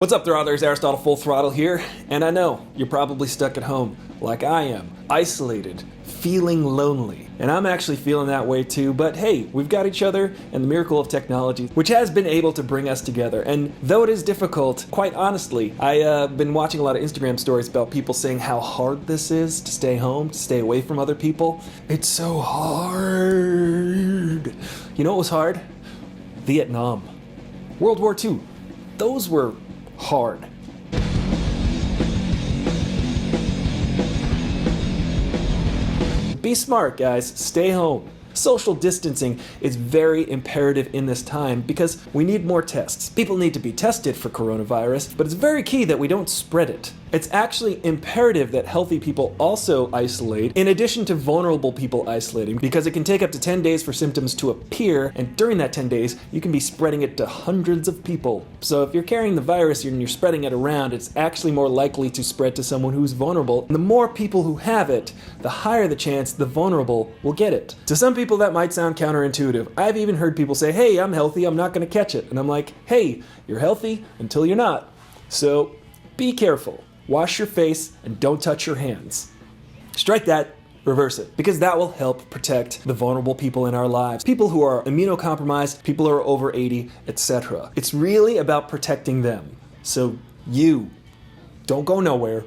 What's up, Throttlers? Aristotle Full Throttle here, and I know you're probably stuck at home, like I am, isolated, feeling lonely. And I'm actually feeling that way too, but hey, we've got each other and the miracle of technology, which has been able to bring us together. And though it is difficult, quite honestly, I've been watching a lot of Instagram stories about people saying how hard this is to stay home, to stay away from other people. It's so hard. You know what was hard? Vietnam. World War II. Those were hard. Be smart, guys. Stay home. Social distancing is very imperative in this time because we need more tests. People need to be tested for coronavirus, but it's very key that we don't spread it. It's actually imperative that healthy people also isolate, in addition to vulnerable people isolating, because it can take up to 10 days for symptoms to appear, and during that 10 days, you can be spreading it to hundreds of people. So if you're carrying the virus and you're spreading it around, it's actually more likely to spread to someone who's vulnerable. And the more people who have it, the higher the chance the vulnerable will get it. To some people, that might sound counterintuitive. I've even heard people say, hey, I'm healthy, I'm not gonna catch it. And I'm like, hey, you're healthy until you're not. So be careful. Wash your face and don't touch your hands. Strike that, reverse it, because that will help protect the vulnerable people in our lives. People who are immunocompromised, people who are over 80, etc. It's really about protecting them. So you, don't go nowhere.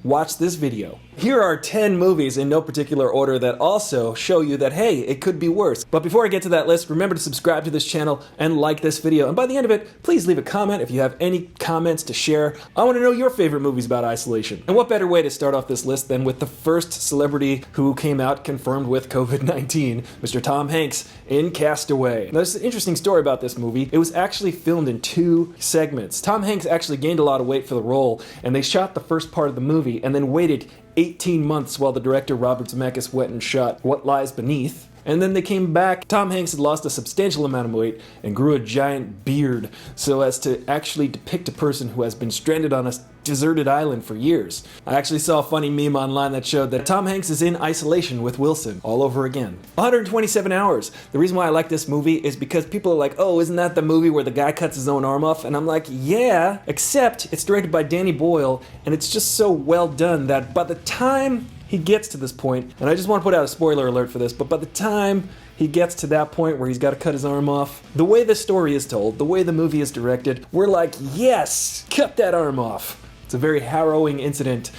Watch this video. Here are 10 movies in no particular order that also show you that, hey, it could be worse. But before I get to that list, remember to subscribe to this channel and like this video. And by the end of it, please leave a comment if you have any comments to share. I want to know your favorite movies about isolation. And what better way to start off this list than with the first celebrity who came out confirmed with COVID-19, Mr. Tom Hanks in Castaway. Now, there's an interesting story about this movie. It was actually filmed in 2 segments. Tom Hanks actually gained a lot of weight for the role, and they shot the first part of the movie and then waited 18 months while the director Robert Zemeckis went and shot What Lies Beneath. And then they came back. Tom Hanks had lost a substantial amount of weight and grew a giant beard so as to actually depict a person who has been stranded on a deserted island for years. I actually saw a funny meme online that showed that Tom Hanks is in isolation with Wilson all over again. 127 hours. The reason why I like this movie is because people are like, oh, isn't that the movie where the guy cuts his own arm off? And I'm like, yeah, except it's directed by Danny Boyle, and it's just so well done that by the time he gets to this point, and I just want to put out a spoiler alert for this, but by the time he gets to that point where he's got to cut his arm off, the way the story is told, the way the movie is directed, we're like, yes, cut that arm off. It's a very harrowing incident,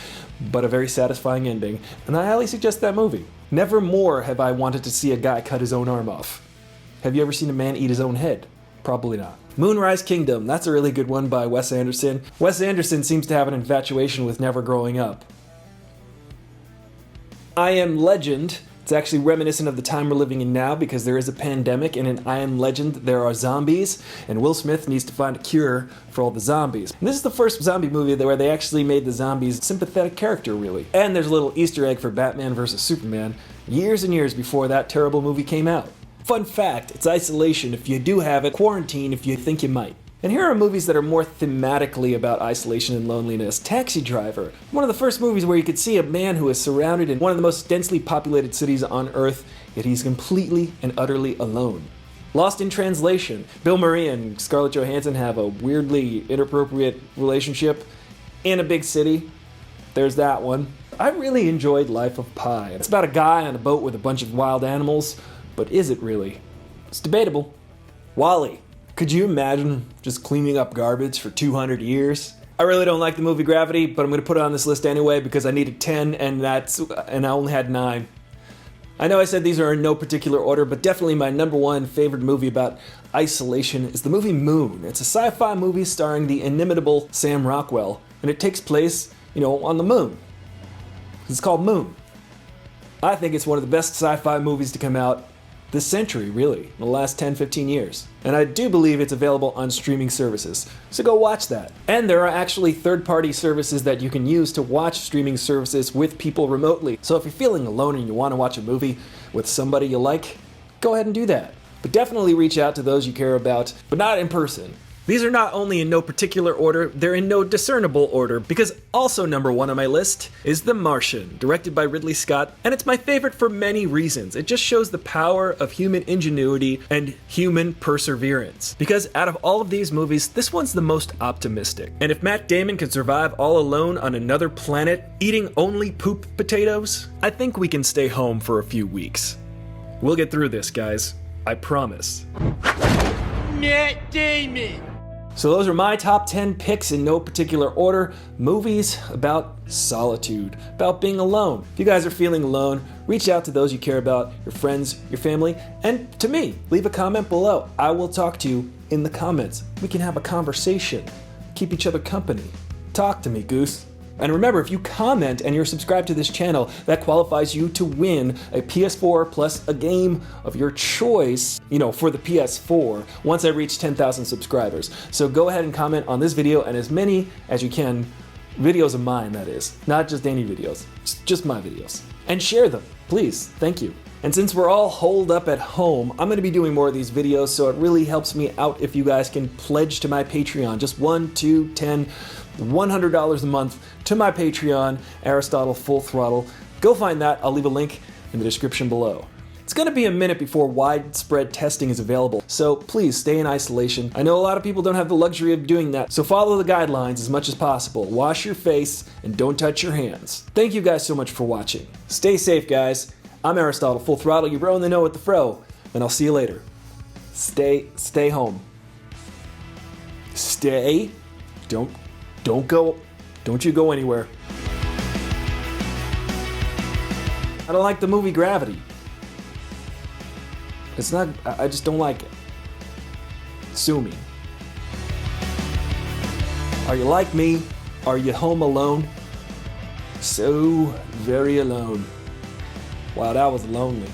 but a very satisfying ending, and I highly suggest that movie. Never more have I wanted to see a guy cut his own arm off. Have you ever seen a man eat his own head? Probably not. Moonrise Kingdom, that's a really good one by Wes Anderson. Wes Anderson seems to have an infatuation with never growing up. I Am Legend. It's actually reminiscent of the time we're living in now because there is a pandemic, and in I Am Legend there are zombies, and Will Smith needs to find a cure for all the zombies. And this is the first zombie movie where they actually made the zombies a sympathetic character, really. And there's a little Easter egg for Batman vs. Superman years and years before that terrible movie came out. Fun fact, it's isolation if you do have it, quarantine if you think you might. And here are movies that are more thematically about isolation and loneliness. Taxi Driver, one of the first movies where you could see a man who is surrounded in one of the most densely populated cities on Earth, yet he's completely and utterly alone. Lost in Translation, Bill Murray and Scarlett Johansson have a weirdly inappropriate relationship in a big city. There's that one. I really enjoyed Life of Pi. It's about a guy on a boat with a bunch of wild animals, but is it really? It's debatable. Wall-E. Could you imagine just cleaning up garbage for 200 years? I really don't like the movie Gravity, but I'm going to put it on this list anyway because I needed 10 and I only had 9. I know I said these are in no particular order, but definitely my number 1 favorite movie about isolation is the movie Moon. It's a sci-fi movie starring the inimitable Sam Rockwell, and it takes place, on the moon. It's called Moon. I think it's one of the best sci-fi movies to come out this century, really, in the last 10-15 years. And I do believe it's available on streaming services, so go watch that. And there are actually third-party services that you can use to watch streaming services with people remotely. So if you're feeling alone and you want to watch a movie with somebody you like, go ahead and do that. But definitely reach out to those you care about, but not in person. These are not only in no particular order, they're in no discernible order, because also number 1 on my list is The Martian, directed by Ridley Scott, and it's my favorite for many reasons. It just shows the power of human ingenuity and human perseverance. Because out of all of these movies, this one's the most optimistic. And if Matt Damon can survive all alone on another planet, eating only poop potatoes, I think we can stay home for a few weeks. We'll get through this, guys. I promise. Matt Damon! So those are my top 10 picks in no particular order. Movies about solitude, about being alone. If you guys are feeling alone, reach out to those you care about, your friends, your family, and to me. Leave a comment below. I will talk to you in the comments. We can have a conversation. Keep each other company. Talk to me, Goose. And remember, if you comment and you're subscribed to this channel, that qualifies you to win a PS4 plus a game of your choice, for the PS4 once I reach 10,000 subscribers. So go ahead and comment on this video and as many as you can, videos of mine, that is. Not just any videos, just my videos. And share them, please. Thank you. And since we're all holed up at home, I'm going to be doing more of these videos, so it really helps me out if you guys can pledge to my Patreon. Just $1, $2, $10, $100 a month to my Patreon, Aristotle Full Throttle. Go find that. I'll leave a link in the description below. It's going to be a minute before widespread testing is available, so please stay in isolation. I know a lot of people don't have the luxury of doing that, so follow the guidelines as much as possible. Wash your face and don't touch your hands. Thank you guys so much for watching. Stay safe, guys. I'm Aristotle Full Throttle, your bro in the know with the fro, and I'll see you later. Stay home. Stay. Don't go. Don't you go anywhere. I don't like the movie Gravity. It's not, I just don't like it. Sue me. Are you like me? Are you home alone? So very alone. Wow, that was lonely.